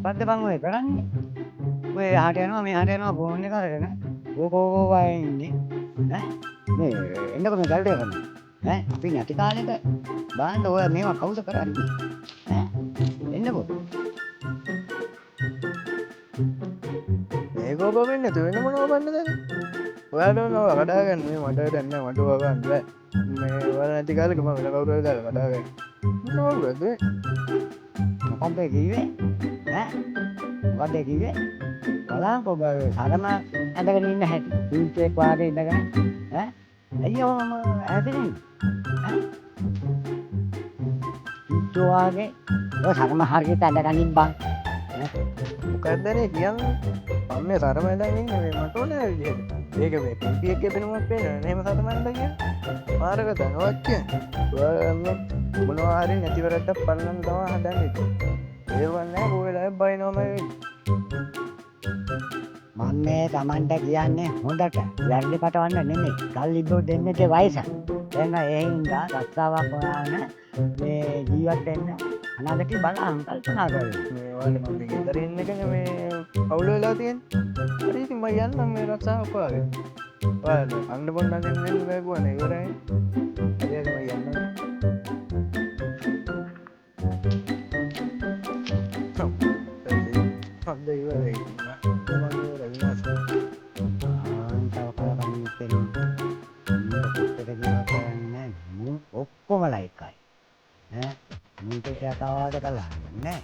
මොකද්ද බං ඔය කරන්නේ? ඔය එහාට යනවා මෙහාට යනවා ෆෝන් එක අරගෙන ඕකෝ වයි ඉන්නේ ඈ මේ එන්නකො මේ ගල්ට යන්න ඈ අපි නැති කාලෙක බලන්න ඔය මේවා කවුද කරන්නේ ඈ එන්නකො මේක ඔබ වෙන්න තු වෙන මොනව බන්නද ඔයාට නොව කඩා ගන්න මේ මට දන්න මට වගන්න මේ වල නැති කාලෙක මම වෙන කවුරු හරි දාලා කඩා ගන්න මොනවද මොකක්ද කිව්වේ ඈ මොකක්ද කිව්වේ බලන්න ඔබ සරම ඇඳගෙන ඉන්න හැටි සීට් එක වාගේ ඉඳගෙන ඈ අයියෝ මම ඇදෙන්නේ ඈ සීට් වාගේ ඔය සරම හරියට ඇඳගෙන ඉන්න බං මොකක්දනේ කියන්නේ මම මේ සරම ඇඳගෙන ඉන්නේ මේ මට ඕන විදිහට ඒක මේ පිම්පි එකේ පෙනුමක් පේනවා නේ එහෙම සරම ඇඳගෙන කියන්නේ මාරක දනවත් කියන්නේ ඔයාලා මොනවා හරි නැතිවරට පන්නන්න තමයි හදන්නේ ඒ වන්නේ කොහෙලා බයිනෝම මම මේ Tamanට කියන්නේ හොඳට වැරදි පටවන්න නෙමෙයි. කල් ඉබ්බෝ දෙන්නගේ වයස. දැන් ඒ හින්දා රස්සාවක් හොයාගෙන මේ ජීවත් වෙන්න අනාගතේ බලන්න කල්පනා කරලා. මේ වල මම ගෙදර ඉන්න එකනේ මේ අවුල වෙලා තියෙන්නේ. හරි ඉතින් මම යන්නම් මේ රස්සාවක් හොයාගෙන. ඔයාලා අන්න බොන්න දෙන්න බැගුවනේ ඉවරයි. හරියට මම යන්නම්. හොඳ ඉවරයි. ඔක්කොමලා එකයි ඈ මුන්ට කතාවද කළා නෑ